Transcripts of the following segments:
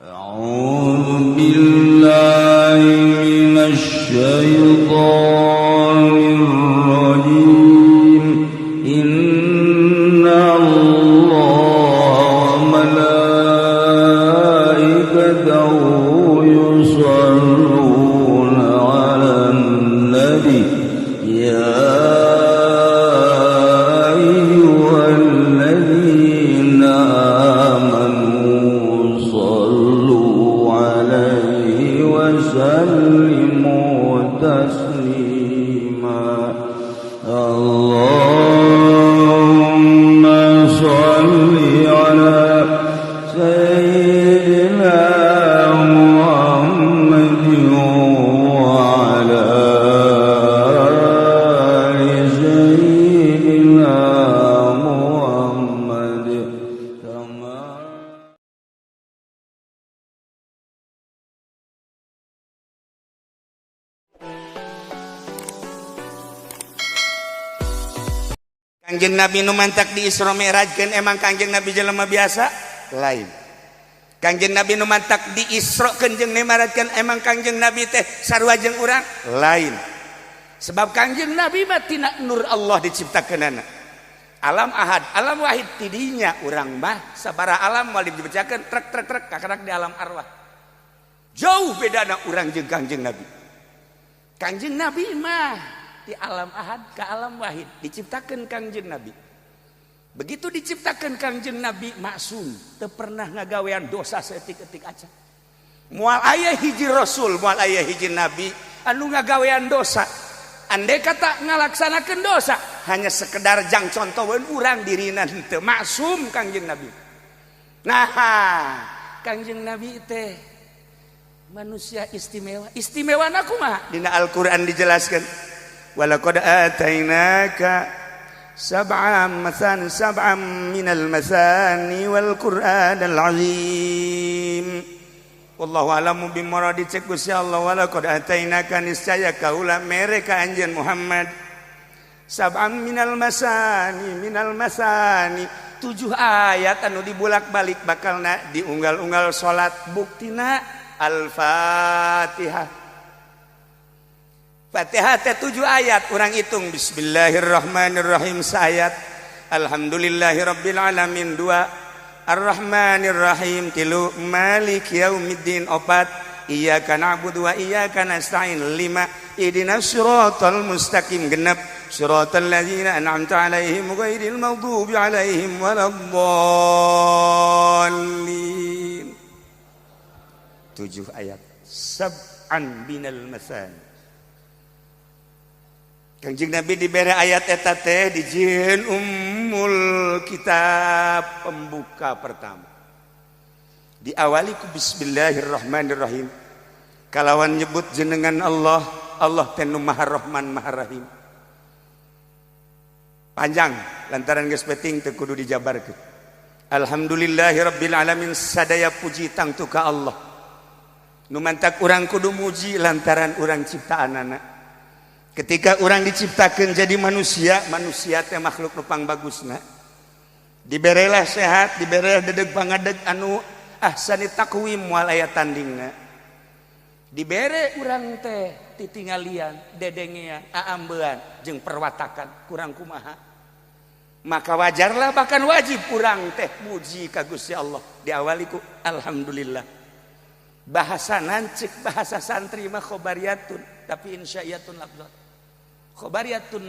أعوذ بالله من الشيطان الرجيم إن الله وملائكته يصلون على النبي يا أيها الذين آمنوا صلوا عليه وسلموا تسليما اللهم صل على سيدنا محمد وعلى آل سيدنا محمد كما Kangjeng Nabi nu mantak di Isra Mi'rajkeun emang Kangjeng Nabi jelema biasa? Lain. Kangjeng Nabi nu mantak di Israkeun jeung Mi'rajkeun emang Kangjeng Nabi teh sarua jeung urang? Lain. Sebab Kangjeng Nabi mah tina nur Allah diciptakeunana. Alam ahad, alam wahid tidinya urang mah sabaraha alam moal dibacakeun trek kakarak di alam arwah. Jauh bedana urang jeung Kangjeng Nabi. Kangjeng Nabi mah di alam ahad ke alam wahid diciptakan Kangjeng Nabi. Begitu diciptakan Kangjeng Nabi maksum, teu pernah ngagawean dosa saeutik-eutik aca. Moal aya hiji rasul, moal aya hiji nabi anu ngagawean dosa. Andai kata ngalaksanakeun dosa hanya sekedar jang contoheun urang dirina teu maksum Kangjeng Nabi. Nah, Kangjeng Nabi teh manusia istimewa. Istimewana kumaha? Dina Al-Qur'an dijelaskeun. Walaqad atainaka sab'an minal masani wal qur'anal azim. Wallahu a'lamu bimuradi cek Gusti Allah. Walaqad atainaka niscaya kaula mere ka anjeun Muhammad sab'an minal masani 7 ayat anu dibulak-balik bakalna diunggal-unggal salat buktina Al-Fatihah. Fatihah teh 7 ayat urang hitung bismillahirrahmanirrahim sayat alhamdulillahirabbil alamin 2 arrahmanirrahim 3 maliki yaumiddin 4 iyyaka na'budu wa iyyaka nasta'in 5 ihdinas siratal mustaqim 6 siratal ladzina an'amta 'alaihim ghairil maghdubi 'alaihim waladdallin. 7 ayat sab'an binal masani. Kangjeng Nabi dibere ayat eta teh dijieun ummul kitab pembuka pertama. Diawali ku bismillahirrahmanirrahim. Kalawan nyebut jenengan Allah, Allah teh nu Maha Rahman Maha Rahim. Panjang lantaran geus penting teu kudu dijabarkeun. Alhamdulillahirabbil alamin sadaya puji tangtu ka Allah. Nu mantak urang kudu muji lantaran urang ciptaanana. Ketika orang diciptakan jadi manusia, manusia teh makhluk rupang bagusna. Diberelah sehat, diberelah dedeg pangadeg anu ahsani taqwim moal aya tandingna. Dibere urang teh titingalian, dedengean, aambean jeung perwatakan kurang kumaha. Maka wajarlah bahkan wajib urang teh muji ka Gusti Allah. Diawali ku alhamdulillah. Bahasa nancik bahasa santri mah khobariyatun tapi insya'iyatun lafzat. Khobariyatun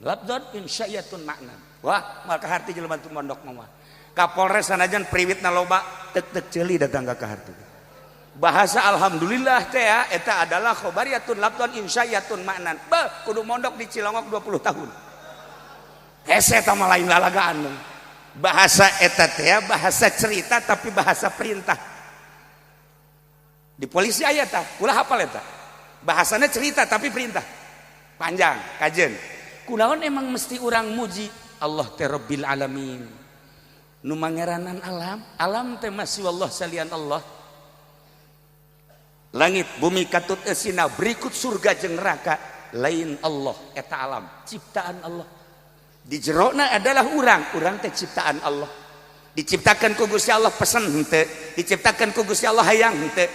lafzat insya'iyatun makna. Wah, maka harti jelema tu mondok mah. Kapolres sanajan priwitna loba tek ceuli datang ka harti. Bahasa alhamdulillah teh eta adalah khobariyatun lafzat insya'iyatun makna. Beuh, kudu mondok di Cilongok 20 tahun. Hese eta mah lain lalagaan. Bahasa eta teh bahasa cerita tapi bahasa perintah. Di polisi aya tah, ulah hafal eta. Bahasana cerita tapi perintah. Panjang, kajen. Kunaon emang mesti urang muji Allah teh Rabbil alamin. Nu mangeranan alam, alam teh masih Allah salian Allah. Langit bumi katut eusina berikut surga jeung neraka lain Allah eta alam, ciptaan Allah. Di jerona adalah urang teh ciptaan Allah. Diciptakan ku Gusti Allah pesen henteu, diciptakan ku Gusti Allah hayang henteu.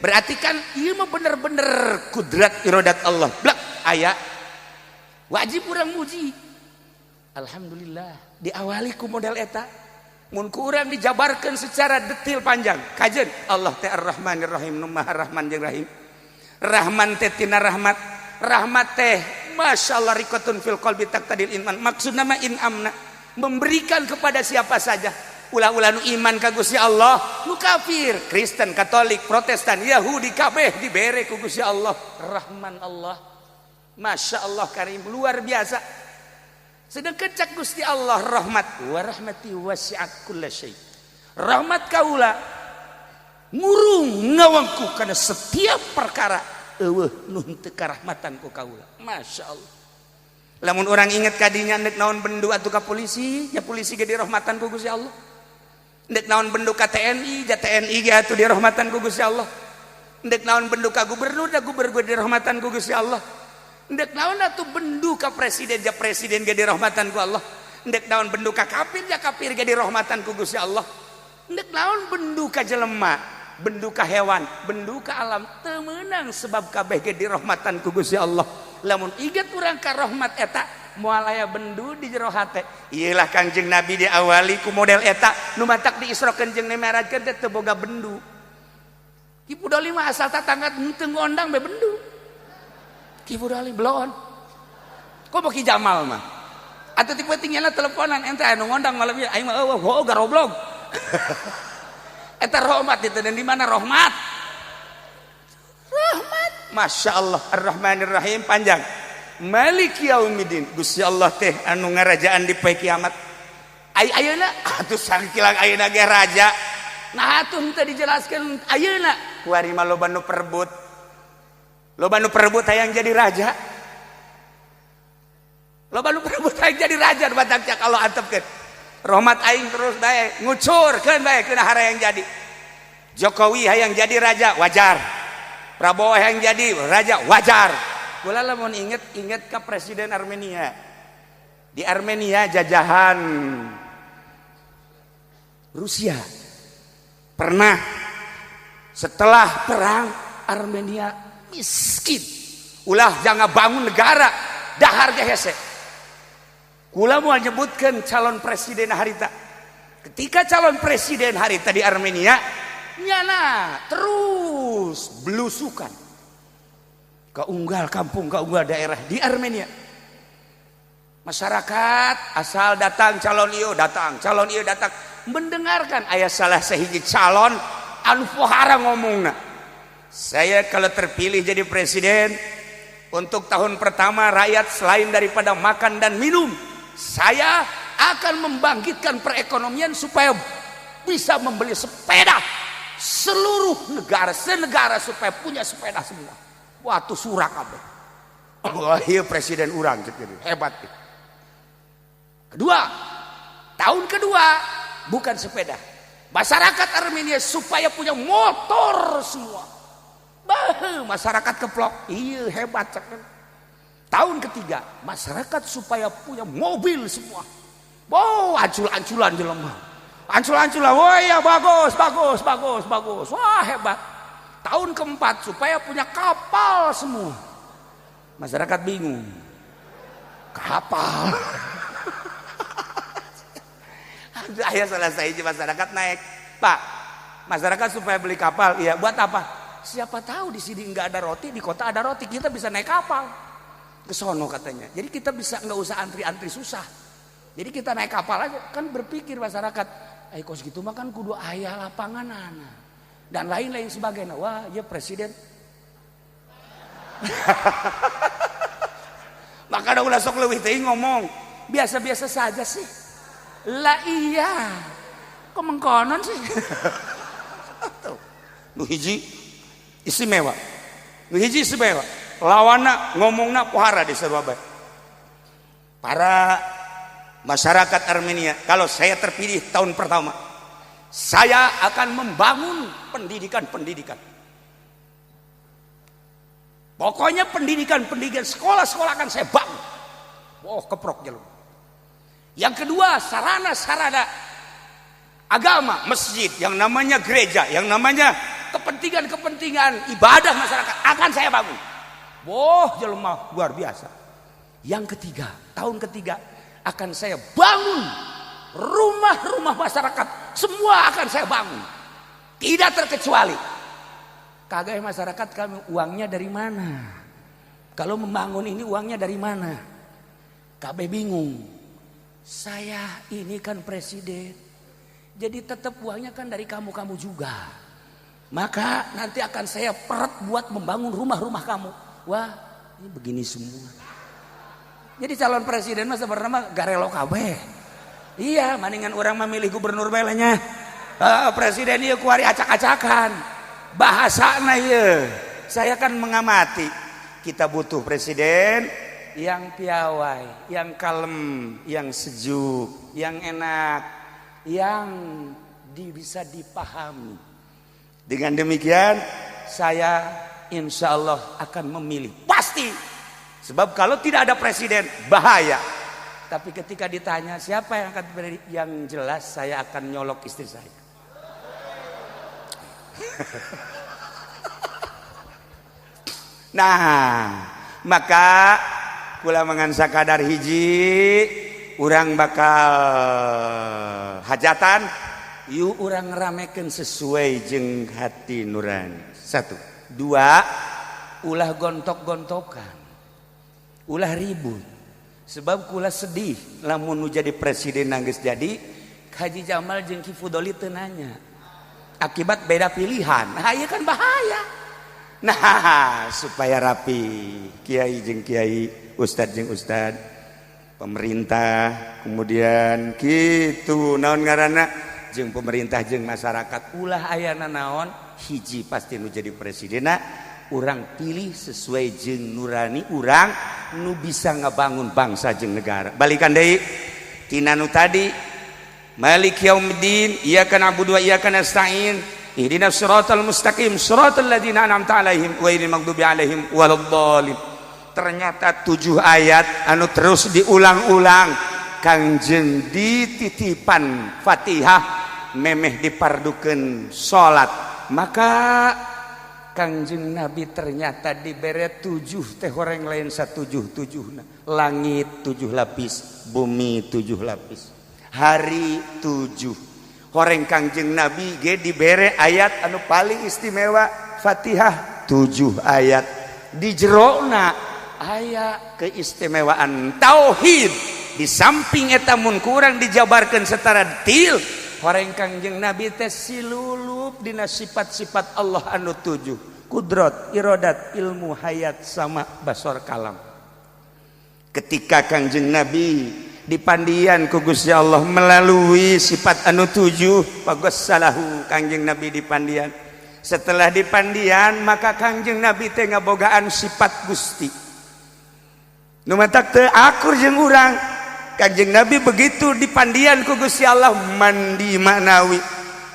Berarti kan ieu mah bener-bener kudrat iradat Allah. Blak aya. Wajib urang muji. Alhamdulillah diawali ku model eta. Mun ku urang dijabarkeun secara detail panjang. Kajeun Allah teh Ar-Rahmanir Rahim, nu Maha Rahman jeung Rahim. Rahman teh tina rahmat. Rahmat teh masyaallah riqatun fil qalbi taqtadil iman. Maksudna mah in'amna, memberikan kepada siapa saja. Ulah-ulah nu iman ka Gusti Allah, nu kafir, Kristen, Katolik, Protestan, Yahudi kabeh dibere ku Gusti Allah. Rahman Allah. Masya Allah karim, luar biasa. Sedangkan cak Gusti Allah rahmat, wa rahmati wasi'at kulla syai. Rahmat kaula ngurung ngawangku kana setiap perkara eueuh nu teu karahmatan ku kaula. Masya Allah. Lamun orang inget kadinya nek naon bendu atuh ka polisi, ya polisi ge dirahmatan ku Gusti Allah. Ndek naon bendu ka TNI, ja TNI ge atuh dirahmatan ku Gusti Allah. Ndek naon bendu ka gubernur, da gubernur dirahmatan ku Gusti Allah. Ndek naon atuh bendu ka presiden, ja presiden ge dirahmatan ku Allah. Ndek naon bendu ka kafir, ja kafir ge dirahmatan ku Gusti Allah. Ndek naon bendu ka jelema, bendu ka hewan, bendu ka alam, teu meunang sebab kabeh ge dirahmatan ku Gusti Allah. Lamun inget urang ka rahmat eta, moal aya bendu di jero hate. Iyalah Kangjeng Nabi diawali ku model eta, nu matak diisrokeun jeung dimerajkeun teh teu boga bendu. Ki Budoli mah asal tatangga teu ngondang be bendu. Ki Budoli belon. Kok beki Jamal mah? Atuh tipe tinggalna teleponan ente anu ngondang malam ieu aing mah eueuh garoblog. Eta rahmat itu dan di mana rahmat? Rahmat. Masya Allah Ar-Rahmanir Rahim panjang. Malik Yaumiddin, Gusti Allah teh anu ngarajaan di poe kiamat. Ayeuna atuh sakilang ayeuna ge raja. Nah atuh teu dijelaskeun ayeuna kuari mah loba nu perebut. Loba nu perebut hayang jadi raja. Loba nu perebut hayang jadi raja batak cak Allah antepkeun. Rahmat aing terus bae ngucurkeun bae keuna harayang jadi. Jokowi hayang jadi raja wajar. Prabowo hayang jadi raja wajar. Kula lamun inget ka presiden Armenia. Di Armenia jajahan Rusia. Pernah setelah perang Armenia miskin. Ulah jangan bangun negara dahar ge hese. Kula mau nyebutkan calon presiden harita. Ketika calon presiden harita di Armenia nyana terus belusukan ke unggal kampung, ke unggal daerah di Armenia. Masyarakat asal datang calon ieu datang, calon ieu datang, mendengarkan ayat salah sahiji calon anu pohara ngomongna. Saya kalau terpilih jadi presiden, untuk tahun pertama rakyat selain daripada makan dan minum, saya akan membangkitkan perekonomian supaya bisa membeli sepeda. Seluruh negara, senegara supaya punya sepeda semua. Wah, tuh surak kabeh. Wah, iya presiden urang gitu. Hebat. Kedua, tahun kedua bukan sepeda. Masyarakat Armenia supaya punya motor semua. Bah, masyarakat keplok. Iya, hebat cek. Tahun ketiga, masyarakat supaya punya mobil semua. Wow, ancul-anculan jelema. Ancul-anculan, wah ya bagus. Wah hebat. Tahun keempat supaya punya kapal semua. Masyarakat bingung. Kapal. Akhirnya selesai masyarakat naik. Pak, masyarakat supaya beli kapal, iya buat apa? Siapa tahu di sini nggak ada roti, di kota ada roti, kita bisa naik kapal. Kesono katanya. Jadi kita bisa nggak usah antri-antri susah. Jadi kita naik kapal aja. Kan berpikir masyarakat. Kos gitu mah kan kudu aya lapangan dan lain-lain sebagainya. Wah, ya presiden. Maka ulah sok leuwih teh ngomong. Biasa-biasa saja sih. Lah iya. Kok mengkonon sih? Tuh. Nu hiji istimewa. Nu hiji istimewa. Lawanna ngomongna pohara di sarua. Para masyarakat Armenia, kalau saya terpilih tahun pertama, saya akan membangun pendidikan. Pokoknya pendidikan, sekolah-sekolah akan saya bangun. Oh, keprok jalur. Yang kedua, sarana-sarana agama, masjid, yang namanya gereja, yang namanya kepentingan-kepentingan ibadah masyarakat akan saya bangun. Boh, jelema luar biasa. Yang ketiga, tahun ketiga akan saya bangun rumah-rumah masyarakat, semua akan saya bangun. Tidak terkecuali. Kagak masyarakat kami uangnya dari mana? Kalau membangun ini uangnya dari mana? Kabeh bingung. Saya ini kan presiden. Jadi tetap uangnya kan dari kamu-kamu juga. Maka nanti akan saya peret buat membangun rumah-rumah kamu. Wah, ini begini semua. Jadi calon presiden masa bernama Garelo kabeh. Iya, mendingan orang memilih gubernur belanya. Presiden ieu kuari acak-acakan. Bahasana ieu. Saya kan mengamati. Kita butuh presiden yang piawai, yang kalem, yang sejuk, yang enak, yang bisa dipahami. Dengan demikian saya insya Allah akan memilih. Pasti. Sebab kalau tidak ada presiden bahaya. Tapi ketika ditanya siapa yang akan beri, yang jelas saya akan nyolok istri saya. Nah, maka kula mengansa kadar hiji urang bakal hajatan yuk urang ngeramekeun sesuai jeung hati nurani. 1, 2 ulah gontok-gontokan, ulah ribut. Sebab kula sedih lamun nu jadi presiden geus jadi Haji Jamal jeung Ki Fudoli teu nanya. Akibat beda pilihan. Nah, ieu kan bahaya. Nah, supaya rapi, kiai jeung kiai, ustad jeung ustad, pemerintah, kemudian kitu naon ngaranna jeung pemerintah jeung masyarakat ulah ayana naon hiji pasti nu jadi presidena urang pilih sesuai jeung nurani urang nu bisa ngabangun bangsa jeung negara. Balikan deui tina nu tadi Malik Yaumiddin, iyyaka na'budu wa iyyaka nasta'in, ihdinas siratal mustaqim, siratal ladzina an'amta 'alaihim ghairil maghdubi 'alaihim waladdallin. Ternyata 7 ayat anu terus diulang-ulang Kangjeng dititipan Fatihah memeh dipardukeun salat. Maka Kangjeng Nabi ternyata dibere 7 teh horeng lain satujuh-tujuhna. Langit 7 lapis, bumi 7 lapis. Hari 7. Horeng Kangjeng Nabi ge dibere ayat anu paling istimewa Fatihah 7 ayat. Di jerona aya keistimewaan tauhid. Di samping eta mun kurang dijabarkeun setara detail, horeng Kangjeng Nabi teh silulup dina sifat-sifat Allah anu 7. Kudrat, iradat, ilmu, hayat, sama, basar, kalam. Ketika Kangjeng Nabi dipandian ku Gusti Allah melalui sifat anu 7, pagossalahu Kangjeng Nabi dipandian. Setelah dipandian maka Kangjeng Nabi teh ngabogaan sifat Gusti. Nu matak teu akur jeung urang. Kangjeng Nabi begitu dipandian ku Gusti Allah mandi manawi.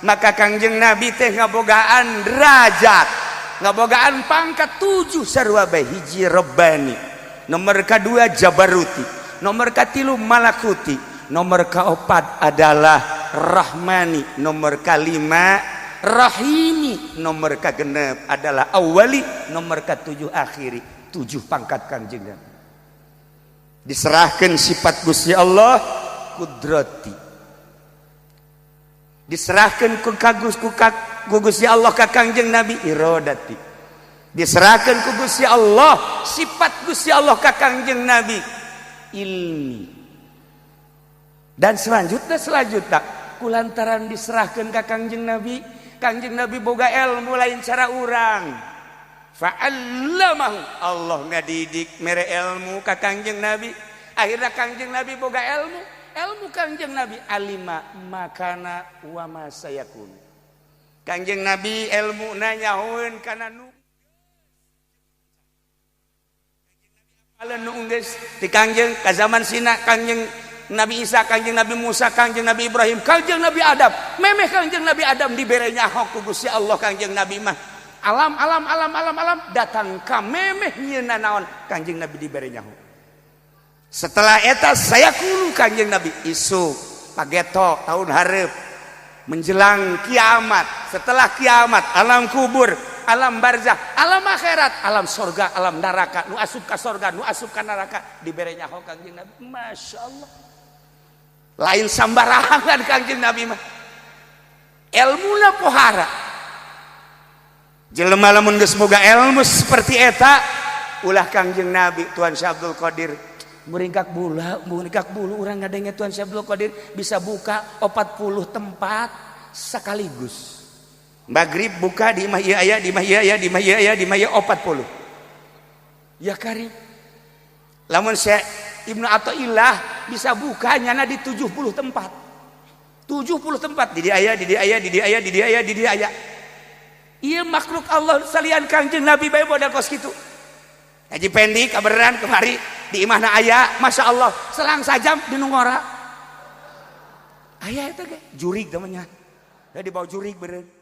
Maka Kangjeng Nabi teh ngabogaan derajat, ngabogaan pangkat 7 sarua bae. Hiji Rabbani, nomor kedua Jabaruti, nomor katilu Malakuti, nomor keempat adalah Rahmani, nomor kelima Rahimi, nomor kegenep adalah Awali, nomor ketujuh Akhiri. 7 pangkat Kangjeng Nabi. Diserahkan sifat Gusti Allah kudrati. Diserahkan ku Gusti Allah ka Kangjeng Nabi iradati. Diserahkan ku Gusti Allah sifat Gusti Allah ka Kangjeng Nabi ilmi. Dan selanjutnya kulantaran diserahkan ke Kangjeng Nabi, Kangjeng Nabi boga ilmu lain cara urang. Fa'allamahu, Allah ngadidik mere ilmu ka Kangjeng Nabi. Akhirnya Kangjeng Nabi boga ilmu Kangjeng Nabi alima makana wa ma sayakun. Kangjeng Nabi ilmu nanyahoeun kana nu nu geus ti Kangjeng ka zaman sina Kangjeng Nabi Isa, Kangjeng Nabi Musa, Kangjeng Nabi Ibrahim, Kangjeng Nabi Adam. Memeh Kangjeng Nabi Adam dibere nyaho ku Gusti Allah. Kangjeng Nabi mah alam datang ka memeh nyieunna naon Kangjeng Nabi dibere nyaho. Setelah eta saya kudu Kangjeng Nabi isuk pageto tahun hareup menjelang kiamat, setelah kiamat, alam kubur, alam barzah, alam akhirat, alam sorga, alam neraka, nu asup ka sorga, nu asup ka neraka, dibere nyaho Kangjeng Nabi. Masya Allah, lain sambarangan Kangjeng Nabi mah, ilmuna pohara. Jelema lamun geus boga ilmu seperti eta, ulah Kangjeng Nabi Tuan Syekh Abdul Qadir meringkak bulu urang ngadenge Tuan Syekh Abdul Qadir bisa buka 40 tempat sekaligus. Maghrib buka di imah ieu aya, di imah ieu aya, di imah ieu aya, di imah ieu 40. Ya karim. Lamun Syekh Ibnu Athaillah bisa buka nyana di 70 tempat. 70 tempat di dia aya, di dia aya, di dia aya, di dia aya, di dia aya. Ieu makhluk Allah salian Kangjeng Nabi bae modal kos kitu. Haji Pendi kabeneran kemari di imahna aya, masya Allah selang sajam di nungora aya itu ge jurig namanya, udah dibawa jurig beren.